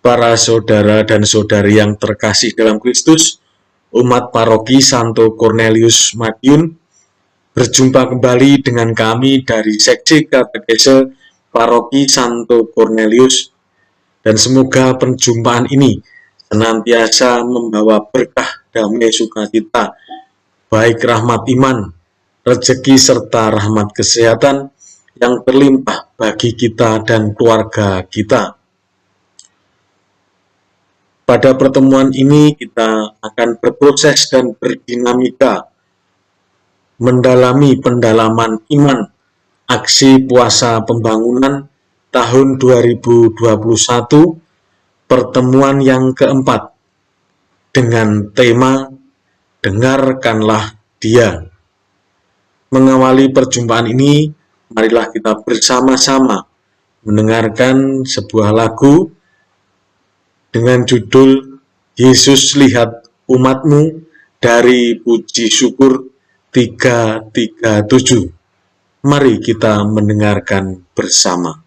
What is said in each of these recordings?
Para saudara dan saudari yang terkasih dalam Kristus, umat paroki Santo Cornelius Madiun, berjumpa kembali dengan kami dari Seksi Katekese Paroki Santo Cornelius, dan semoga perjumpaan ini senantiasa membawa berkah, damai, sukacita, baik rahmat iman, rezeki serta rahmat kesehatan yang terlimpah bagi kita dan keluarga kita. Pada pertemuan ini kita akan berproses dan berdinamika mendalami pendalaman iman aksi puasa pembangunan tahun 2021, pertemuan yang keempat dengan tema Dengarkanlah Dia. Mengawali perjumpaan ini, marilah kita bersama-sama mendengarkan sebuah lagu dengan judul Yesus Lihat Umatmu dari Puji Syukur 337. Mari kita mendengarkan bersama.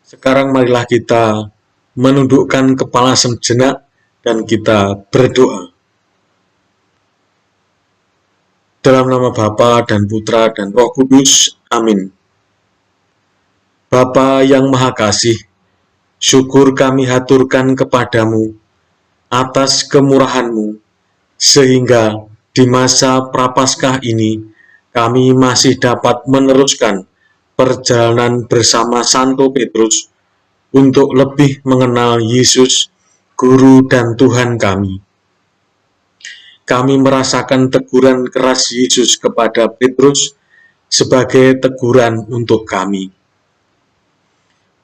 Sekarang marilah kita menundukkan kepala sejenak dan kita berdoa. Dalam nama Bapa dan Putra dan Roh Kudus, amin. Bapa yang Maha Kasih, syukur kami haturkan kepadamu atas kemurahan-Mu, sehingga di masa Prapaskah ini kami masih dapat meneruskan perjalanan bersama Santo Petrus untuk lebih mengenal Yesus, Guru dan Tuhan kami. Kami merasakan teguran keras Yesus kepada Petrus sebagai teguran untuk kami.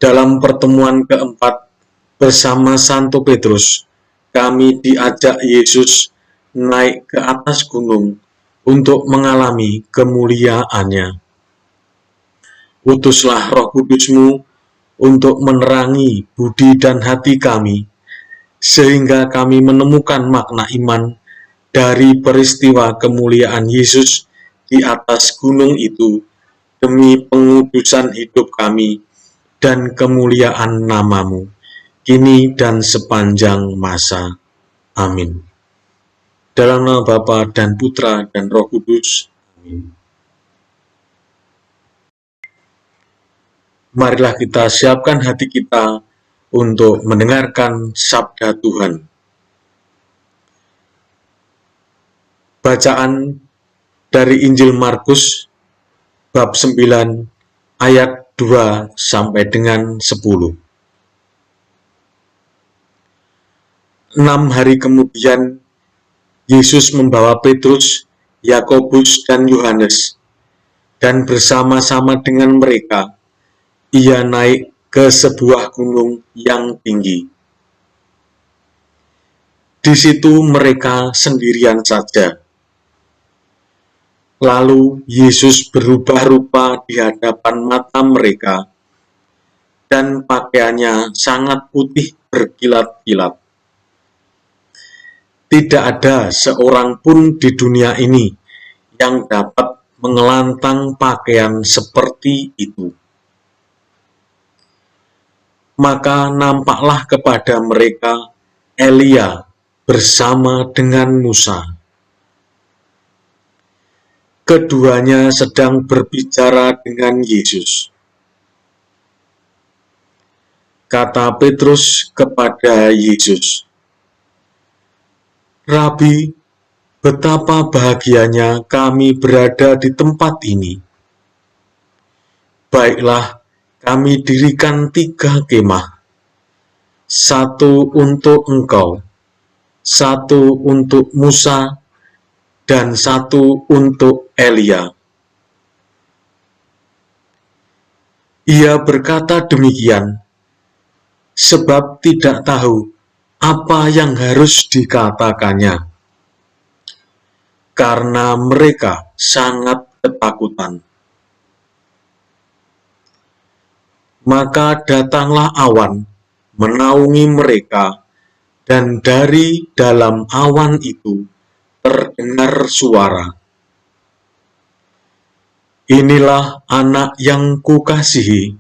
Dalam pertemuan keempat bersama Santo Petrus, kami diajak Yesus naik ke atas gunung untuk mengalami kemuliaan-Nya. Utuslah Roh Kudus-Mu untuk menerangi budi dan hati kami, sehingga kami menemukan makna iman dari peristiwa kemuliaan Yesus di atas gunung itu demi pengudusan hidup kami dan kemuliaan nama-Mu, kini dan sepanjang masa. Amin. Dalam nama Bapa dan Putra dan Roh Kudus. Amin. Marilah kita siapkan hati kita untuk mendengarkan sabda Tuhan. Bacaan dari Injil Markus bab 9 ayat 2 sampai dengan 10. 6 hari kemudian Yesus membawa Petrus, Yakobus, dan Yohanes, dan bersama-sama dengan mereka, ia naik ke sebuah gunung yang tinggi. Di situ mereka sendirian saja. Lalu Yesus berubah rupa di hadapan mata mereka, dan pakaiannya sangat putih berkilat-kilat. Tidak ada seorang pun di dunia ini yang dapat mengelantang pakaian seperti itu. Maka nampaklah kepada mereka Elia bersama dengan Musa. Keduanya sedang berbicara dengan Yesus. Kata Petrus kepada Yesus, "Rabi, betapa bahagianya kami berada di tempat ini. Baiklah, kami dirikan 3 kemah, 1 untuk engkau, 1 untuk Musa, dan 1 untuk Elia." Ia berkata demikian, sebab tidak tahu apa yang harus dikatakannya, karena mereka sangat ketakutan. Maka datanglah awan menaungi mereka, dan dari dalam awan itu terdengar suara, "Inilah anak yang kukasihi,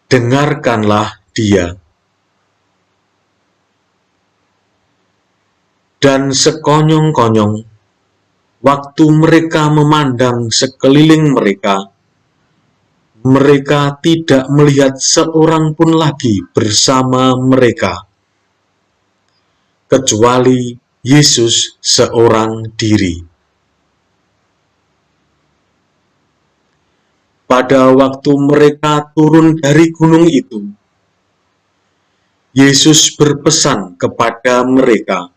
dengarkanlah dia." Dan sekonyong-konyong, waktu mereka memandang sekeliling mereka, mereka tidak melihat seorang pun lagi bersama mereka, kecuali Yesus seorang diri. Pada waktu mereka turun dari gunung itu, Yesus berpesan kepada mereka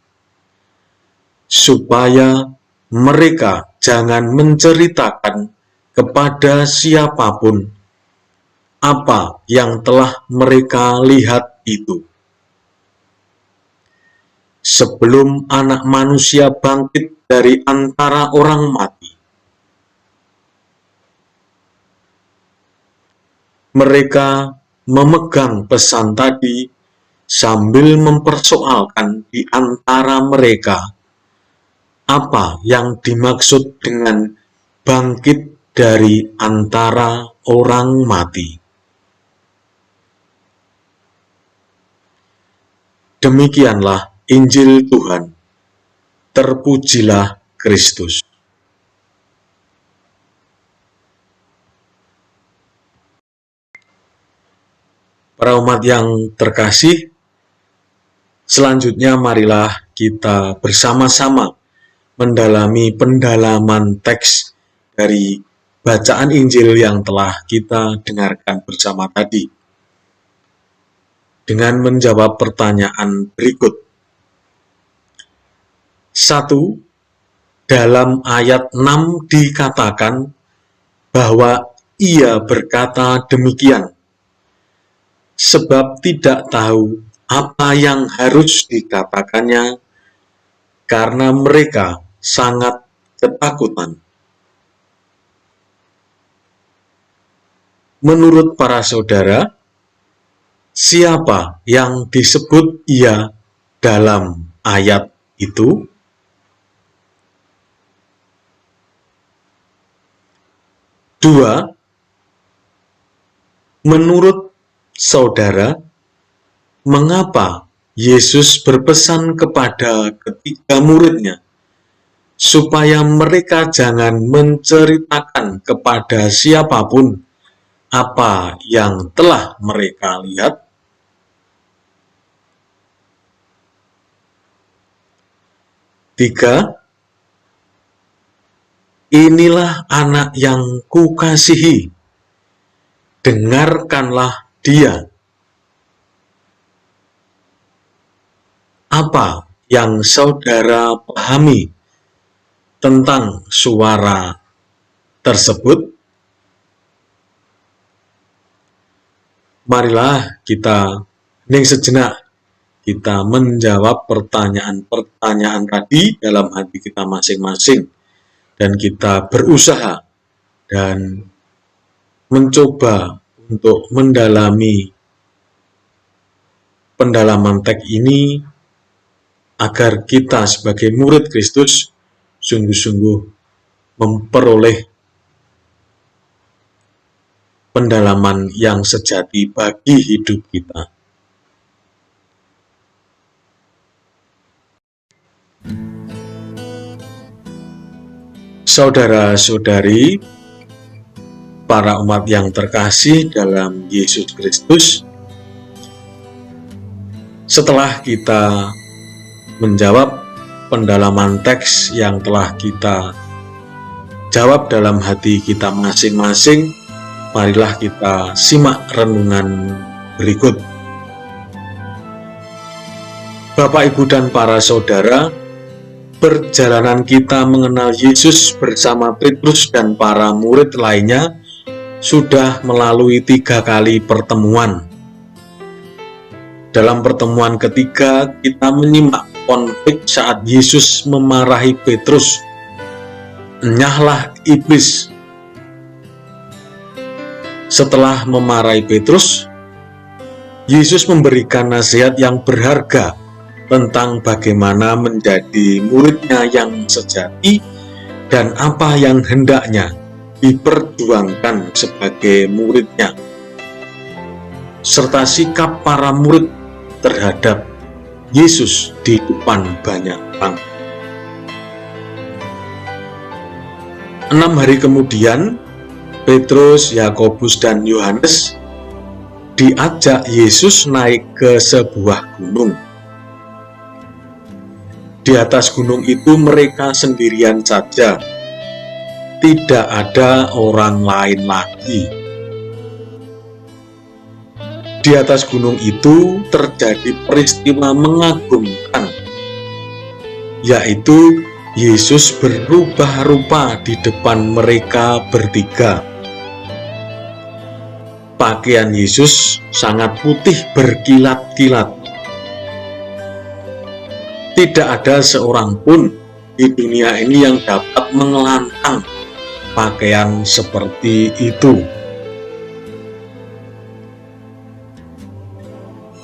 supaya mereka jangan menceritakan kepada siapapun apa yang telah mereka lihat itu, sebelum Anak Manusia bangkit dari antara orang mati. Mereka memegang pesan tadi sambil mempersoalkan di antara mereka apa yang dimaksud dengan bangkit dari antara orang mati. Demikianlah Injil Tuhan. Terpujilah Kristus. Para umat yang terkasih, selanjutnya marilah kita bersama-sama mendalami pendalaman teks dari bacaan Injil yang telah kita dengarkan bersama tadi, dengan menjawab pertanyaan berikut. 1. Dalam ayat 6 dikatakan bahwa ia berkata demikian, sebab tidak tahu apa yang harus dikatakannya, karena mereka sangat ketakutan. Menurut para saudara, siapa yang disebut ia dalam ayat itu? 2. Menurut saudara, mengapa Yesus berpesan kepada ketiga muridnya supaya mereka jangan menceritakan kepada siapapun apa yang telah mereka lihat? Tiga, inilah anak yang kukasihi, dengarkanlah dia. Apa yang saudara pahami tentang suara tersebut? Marilah kita hening sejenak, kita menjawab pertanyaan-pertanyaan tadi dalam hati kita masing-masing, dan kita berusaha dan mencoba untuk mendalami pendalaman teks ini agar kita sebagai murid Kristus sungguh-sungguh memperoleh pendalaman yang sejati bagi hidup kita. Saudara-saudari, para umat yang terkasih dalam Yesus Kristus, setelah kita menjawab pendalaman teks yang telah kita jawab dalam hati kita masing-masing, marilah kita simak renungan berikut. Bapak, Ibu, dan para saudara, perjalanan kita mengenal Yesus bersama Petrus dan para murid lainnya sudah melalui 3 kali pertemuan. Dalam pertemuan ketiga, kita menyimak konflik saat Yesus memarahi Petrus. Enyahlah iblis. Setelah memarahi Petrus, Yesus memberikan nasihat yang berharga tentang bagaimana menjadi muridnya yang sejati dan apa yang hendaknya diperjuangkan sebagai muridnya, serta sikap para murid terhadap Yesus di depan banyak orang. 6 hari kemudian, Petrus, Yakobus, dan Yohanes diajak Yesus naik ke sebuah gunung. Di atas gunung itu mereka sendirian saja, tidak ada orang lain lagi. Di atas gunung itu terjadi peristiwa mengagumkan, yaitu Yesus berubah rupa di depan mereka bertiga. Pakaian Yesus sangat putih berkilat-kilat. Tidak ada seorang pun di dunia ini yang dapat mengelantang pakaian seperti itu.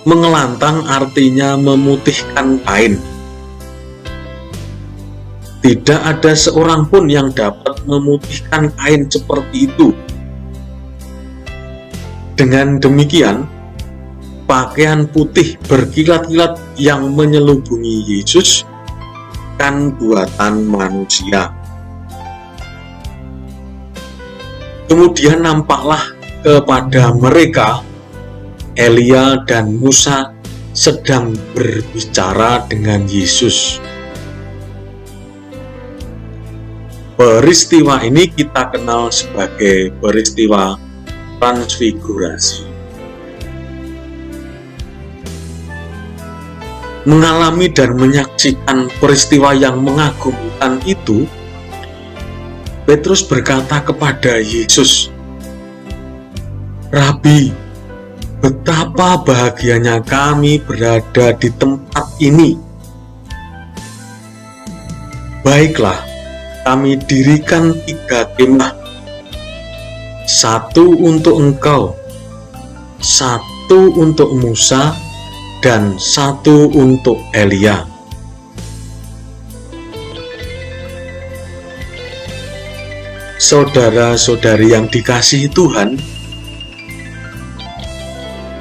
Mengelantang artinya memutihkan kain. Tidak ada seorang pun yang dapat memutihkan kain seperti itu. Dengan demikian, pakaian putih berkilat-kilat yang menyelubungi Yesus kan buatan manusia. Kemudian nampaklah kepada mereka Elia dan Musa sedang berbicara dengan Yesus. Peristiwa ini kita kenal sebagai peristiwa transfigurasi. Mengalami dan menyaksikan peristiwa yang mengagumkan itu, Petrus berkata kepada Yesus, "Rabi, betapa bahagianya kami berada di tempat ini. Baiklah, kami dirikan 3 kemah, 1 untuk engkau, 1 untuk Musa, dan 1 untuk Elia." Saudara-saudari yang dikasihi Tuhan,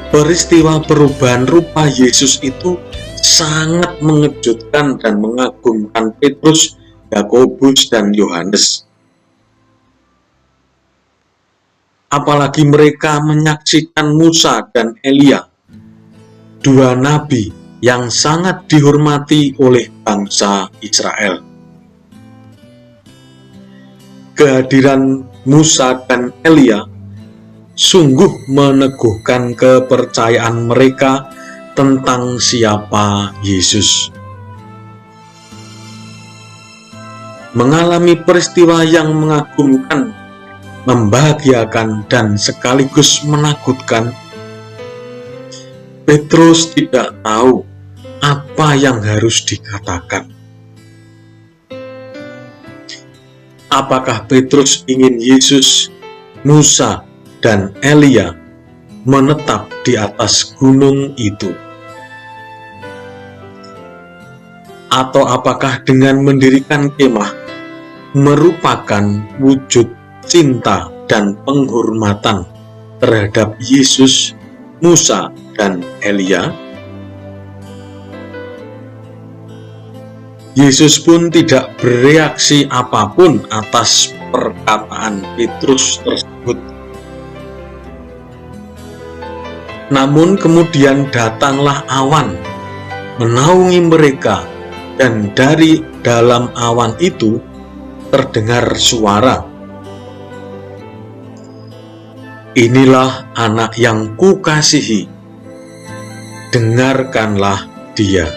peristiwa perubahan rupa Yesus itu sangat mengejutkan dan mengagumkan Petrus, Yakobus, dan Yohanes. Apalagi mereka menyaksikan Musa dan Elia, dua nabi yang sangat dihormati oleh bangsa Israel. Kehadiran Musa dan Elia sungguh meneguhkan kepercayaan mereka tentang siapa Yesus. Mengalami peristiwa yang mengagumkan, membahagiakan, dan sekaligus menakutkan, Petrus tidak tahu apa yang harus dikatakan. Apakah Petrus ingin Yesus, Musa, dan Elia menetap di atas gunung itu? Atau apakah dengan mendirikan kemah merupakan wujud cinta dan penghormatan terhadap Yesus, Musa, dan Elia? Yesus pun tidak bereaksi apapun atas perkataan Petrus tersebut. Namun kemudian datanglah awan menaungi mereka, dan dari dalam awan itu terdengar suara, "Inilah anak yang kukasihi, dengarkanlah dia."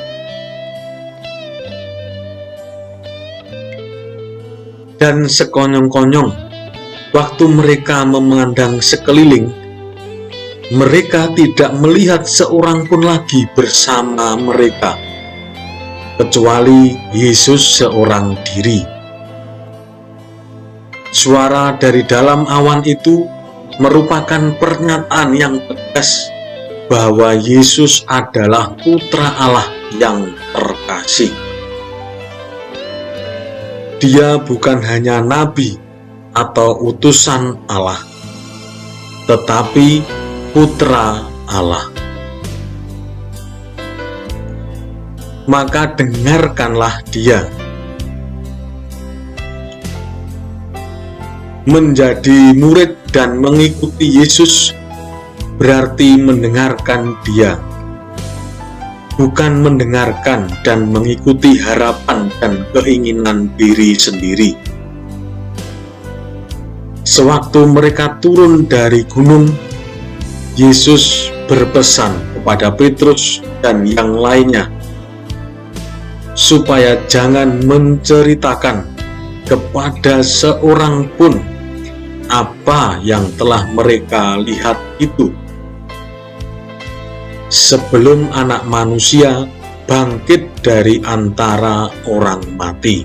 Dan sekonyong-konyong, waktu mereka memandang sekeliling, mereka tidak melihat seorang pun lagi bersama mereka, kecuali Yesus seorang diri. Suara dari dalam awan itu merupakan pernyataan yang tegas bahwa Yesus adalah Putra Allah yang terkasih. Dia bukan hanya nabi atau utusan Allah, tetapi Putra Allah. Maka dengarkanlah dia. Menjadi murid dan mengikuti Yesus berarti mendengarkan dia, bukan mendengarkan dan mengikuti harapan dan keinginan diri sendiri. Sewaktu mereka turun dari gunung, Yesus berpesan kepada Petrus dan yang lainnya supaya jangan menceritakan kepada seorang pun apa yang telah mereka lihat itu, sebelum Anak Manusia bangkit dari antara orang mati.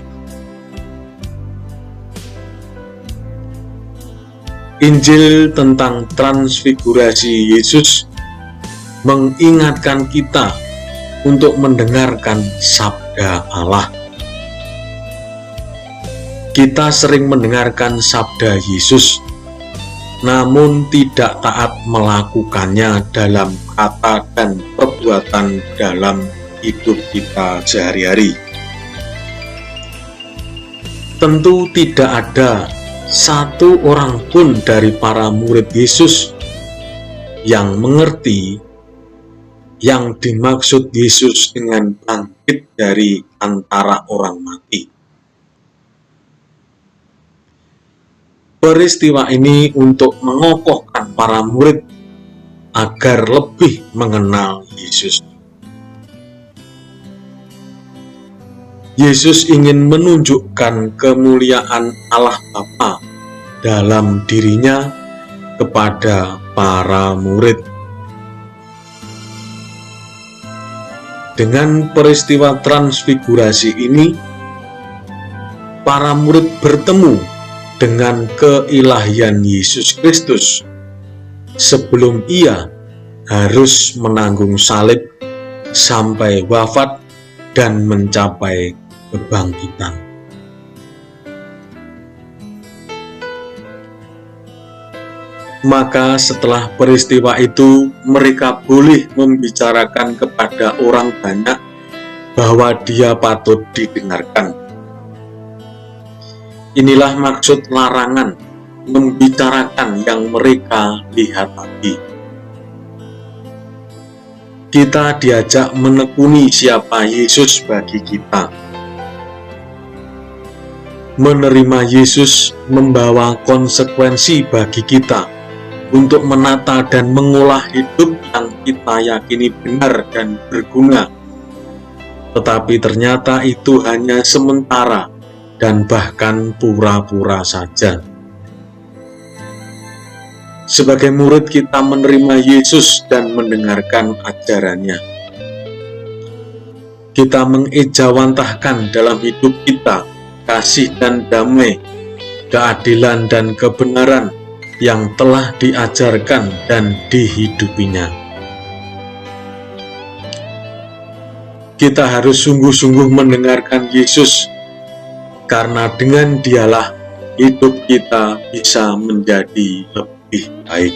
Injil tentang transfigurasi Yesus mengingatkan kita untuk mendengarkan sabda Allah. Kita sering mendengarkan sabda Yesus, namun tidak taat melakukannya dalam kata dan perbuatan dalam hidup kita sehari-hari. Tentu tidak ada satu orang pun dari para murid Yesus yang mengerti yang dimaksud Yesus dengan bangkit dari antara orang mati. Peristiwa ini untuk mengokohkan para murid agar lebih mengenal Yesus. Yesus ingin menunjukkan kemuliaan Allah Bapa dalam dirinya kepada para murid. Dengan peristiwa transfigurasi ini, para murid bertemu dengan keilahian Yesus Kristus sebelum ia harus menanggung salib sampai wafat dan mencapai kebangkitan. Maka setelah peristiwa itu, mereka boleh membicarakan kepada orang banyak bahwa dia patut didengarkan. Inilah maksud larangan membicarakan yang mereka lihat tadi. Kita diajak menekuni siapa Yesus bagi kita. Menerima Yesus membawa konsekuensi bagi kita untuk menata dan mengolah hidup yang kita yakini benar dan berguna. Tetapi ternyata itu hanya sementara dan bahkan pura-pura saja. Sebagai murid kita menerima Yesus dan mendengarkan ajarannya. Kita mengejawantahkan dalam hidup kita kasih dan damai, keadilan dan kebenaran yang telah diajarkan dan dihidupinya. Kita harus sungguh-sungguh mendengarkan Yesus, karena dengan Dialah hidup kita bisa menjadi lebih baik.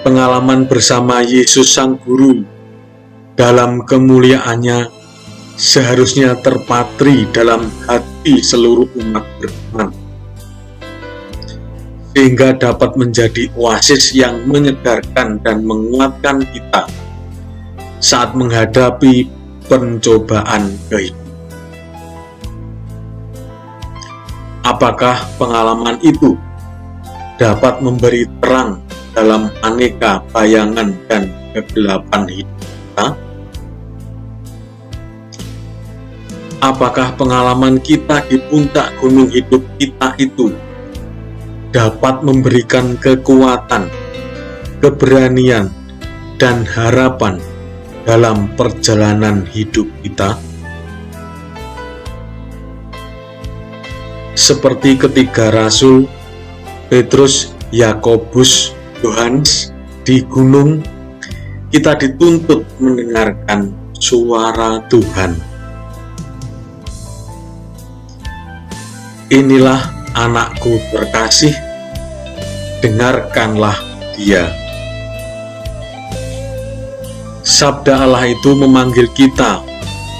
Pengalaman bersama Yesus Sang Guru dalam kemuliaannya seharusnya terpatri dalam hati seluruh umat beriman, sehingga dapat menjadi oasis yang menyegarkan dan menguatkan kita saat menghadapi pencobaan kehidupan. Apakah pengalaman itu dapat memberi terang dalam aneka bayangan dan kegelapan hidup kita? Apakah pengalaman kita di puncak gunung hidup kita itu dapat memberikan kekuatan, keberanian, dan harapan dalam perjalanan hidup kita? Seperti ketiga rasul, Petrus, Yakobus, Yohanes, di gunung, kita dituntut mendengarkan suara Tuhan. Inilah anakku terkasih, dengarkanlah dia. Sabda Allah itu memanggil kita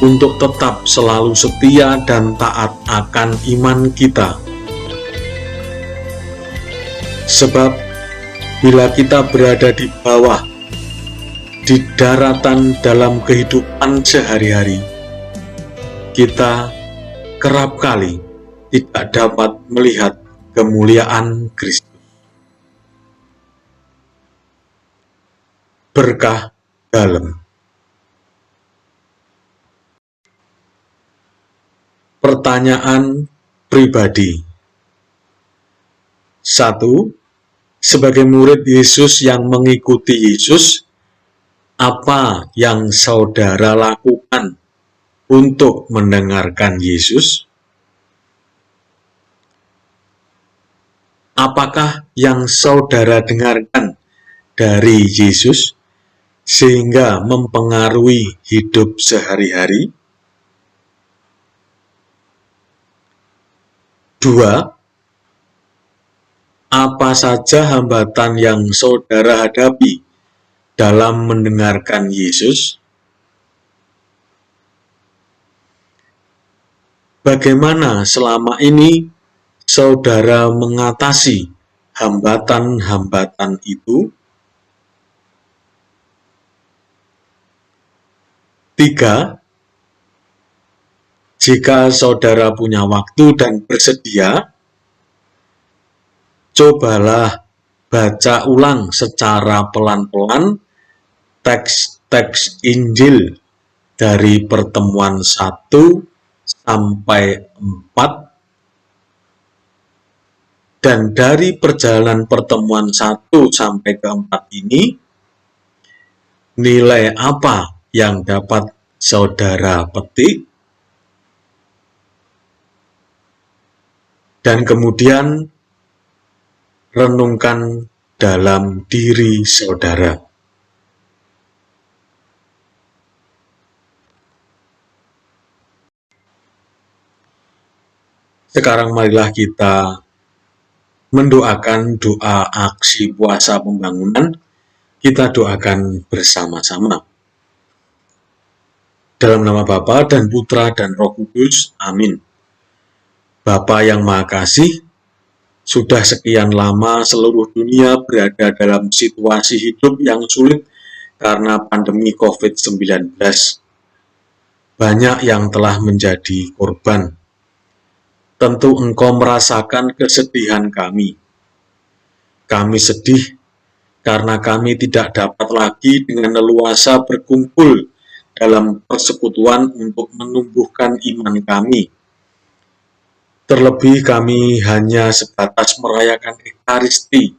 untuk tetap selalu setia dan taat akan iman kita. Sebab bila kita berada di bawah, di daratan dalam kehidupan sehari-hari, kita kerap kali tidak dapat melihat kemuliaan Kristus. Berkah dalam. Pertanyaan pribadi. 1. Sebagai murid Yesus yang mengikuti Yesus, apa yang saudara lakukan untuk mendengarkan Yesus? Apakah yang saudara dengarkan dari Yesus sehingga mempengaruhi hidup sehari-hari? 2. Apa saja hambatan yang saudara hadapi dalam mendengarkan Yesus? Bagaimana selama ini saudara mengatasi hambatan-hambatan itu? 3. Jika saudara punya waktu dan bersedia, cobalah baca ulang secara pelan-pelan teks-teks Injil dari pertemuan 1 sampai 4, dan dari perjalanan pertemuan 1 sampai ke 4 ini, nilai apa yang dapat saudara petik? Dan kemudian renungkan dalam diri saudara. Sekarang marilah kita mendoakan doa aksi puasa pembangunan, kita doakan bersama-sama. Dalam nama Bapa dan Putra dan Roh Kudus, amin. Bapa yang Maha Kasih, sudah sekian lama seluruh dunia berada dalam situasi hidup yang sulit karena pandemi COVID-19. Banyak yang telah menjadi korban. Tentu Engkau merasakan kesedihan kami. Kami sedih karena kami tidak dapat lagi dengan leluasa berkumpul dalam persekutuan untuk menumbuhkan iman kami. Terlebih kami hanya sebatas merayakan Ekaristi,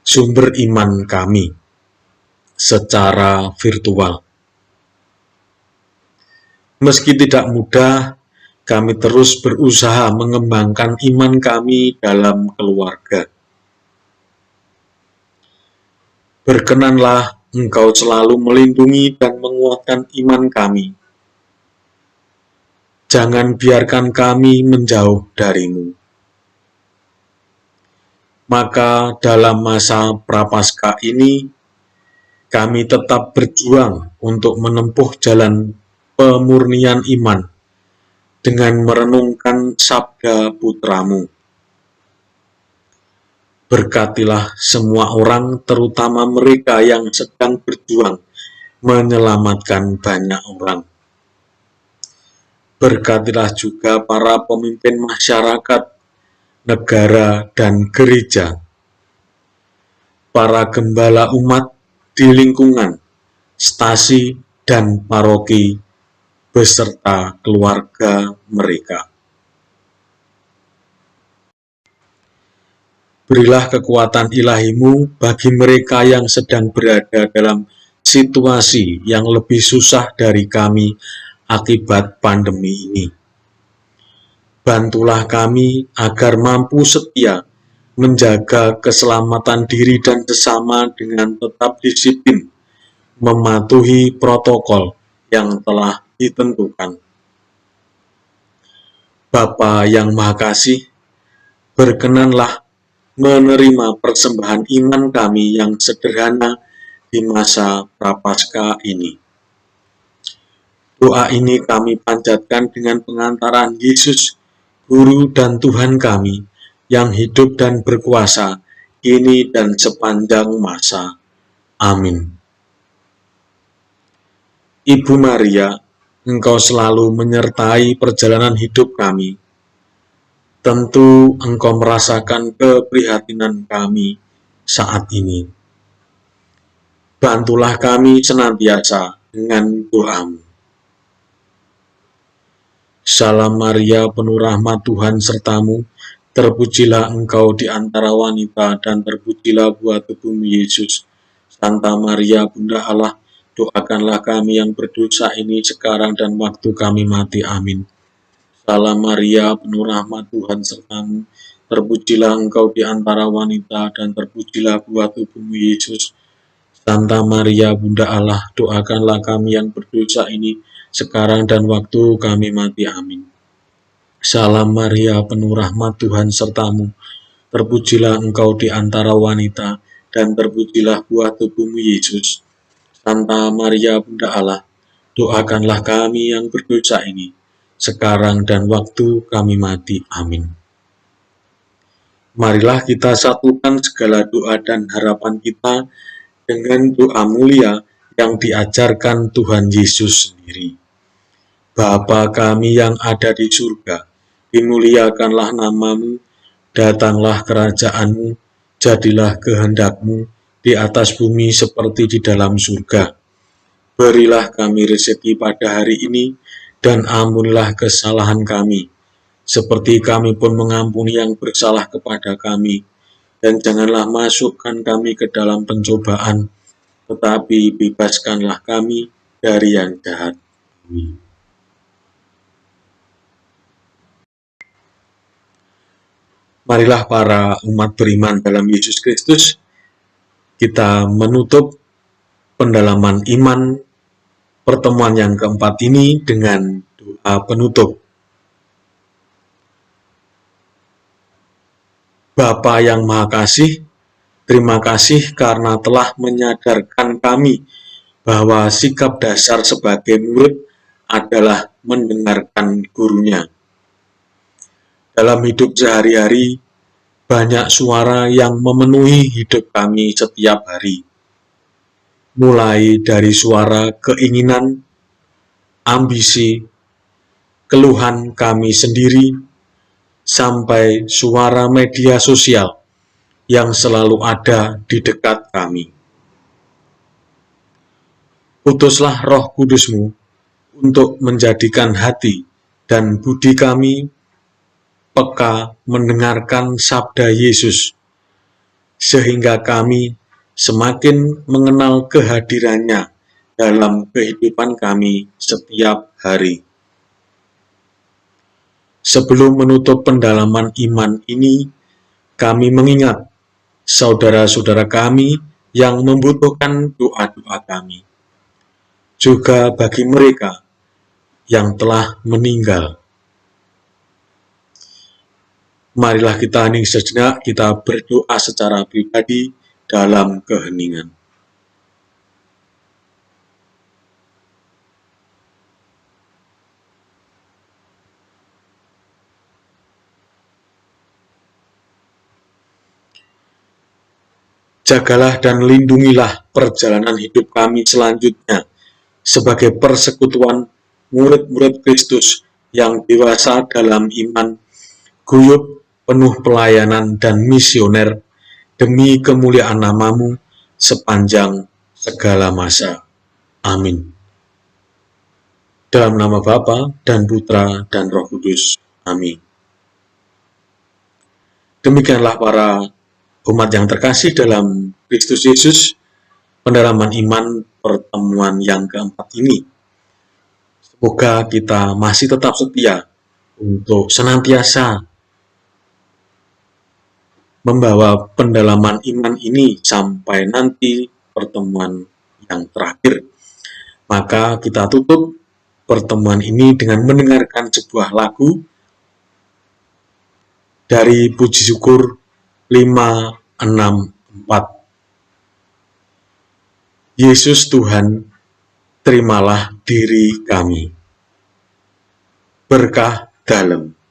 sumber iman kami, secara virtual. Meski tidak mudah, kami terus berusaha mengembangkan iman kami dalam keluarga. Berkenanlah Engkau selalu melindungi dan menguatkan iman kami. Jangan biarkan kami menjauh darimu. Maka dalam masa Prapaskah ini, kami tetap berjuang untuk menempuh jalan pemurnian iman dengan merenungkan sabda Putramu. Berkatilah semua orang, terutama mereka yang sedang berjuang menyelamatkan banyak orang. Berkatilah juga para pemimpin masyarakat, negara, dan gereja, para gembala umat di lingkungan, stasi, dan paroki, beserta keluarga mereka. Berilah kekuatan ilahi-Mu bagi mereka yang sedang berada dalam situasi yang lebih susah dari kami akibat pandemi ini. Bantulah kami agar mampu setia menjaga keselamatan diri dan sesama dengan tetap disiplin, mematuhi protokol yang telah ditentukan. Bapa yang Maha Kasih, berkenanlah menerima persembahan iman kami yang sederhana di masa Prapaskah ini. Doa ini kami panjatkan dengan pengantaran Yesus, Guru dan Tuhan kami, yang hidup dan berkuasa, kini dan sepanjang masa. Amin. Ibu Maria, Engkau selalu menyertai perjalanan hidup kami. Tentu Engkau merasakan keprihatinan kami saat ini. Bantulah kami senantiasa dengan doa-Mu. Salam Maria, penuh rahmat Tuhan sertamu, terpujilah Engkau di antara wanita dan terpujilah buah tubuhmu Yesus. Santa Maria, Bunda Allah, doakanlah kami yang berdosa ini sekarang dan waktu kami mati. Amin. Salam Maria, penuh rahmat Tuhan sertamu, terpujilah Engkau di antara wanita dan terpujilah buah tubuhmu Yesus. Santa Maria, Bunda Allah, doakanlah kami yang berdosa ini sekarang dan waktu kami mati. Amin. Salam Maria, penuh rahmat Tuhan sertamu, terpujilah Engkau di antara wanita dan terpujilah buah tubuhmu Yesus. Santa Maria, Bunda Allah, doakanlah kami yang berdosa ini sekarang dan waktu kami mati. Amin. Marilah kita satukan segala doa dan harapan kita dengan doa mulia yang diajarkan Tuhan Yesus sendiri. Bapa kami yang ada di surga, dimuliakanlah nama-Mu, datanglah kerajaan-Mu, jadilah kehendak-Mu di atas bumi seperti di dalam surga. Berilah kami rezeki pada hari ini, dan ampunilah kesalahan kami, seperti kami pun mengampuni yang bersalah kepada kami. Dan janganlah masukkan kami ke dalam pencobaan, tetapi bebaskanlah kami dari yang jahat. Amin. Marilah para umat beriman dalam Yesus Kristus, kita menutup pendalaman iman pertemuan yang keempat ini dengan doa penutup. Bapa yang Maha Kasih, terima kasih karena telah menyadarkan kami bahwa sikap dasar sebagai murid adalah mendengarkan gurunya. Dalam hidup sehari-hari, banyak suara yang memenuhi hidup kami setiap hari. Mulai dari suara keinginan, ambisi, keluhan kami sendiri, sampai suara media sosial yang selalu ada di dekat kami. Utuslah Roh Kudus-Mu untuk menjadikan hati dan budi kami peka mendengarkan sabda Yesus, sehingga kami semakin mengenal kehadirannya dalam kehidupan kami setiap hari. Sebelum menutup pendalaman iman ini, kami mengingat saudara-saudara kami yang membutuhkan doa-doa kami. Juga bagi mereka yang telah meninggal. Marilah kita hening sejenak, kita berdoa secara pribadi dalam keheningan. Jagalah dan lindungilah perjalanan hidup kami selanjutnya sebagai persekutuan murid-murid Kristus yang dewasa dalam iman, guyup, penuh pelayanan dan misioner demi kemuliaan nama-Mu sepanjang segala masa. Amin. Dalam nama Bapa dan Putra dan Roh Kudus. Amin. Demikianlah para umat yang terkasih dalam Kristus Yesus, pendalaman iman pertemuan yang keempat ini. Semoga kita masih tetap setia untuk senantiasa membawa pendalaman iman ini sampai nanti pertemuan yang terakhir. Maka kita tutup pertemuan ini dengan mendengarkan sebuah lagu dari Puji Syukur 564. Yesus Tuhan, terimalah diri kami. Berkah dalam.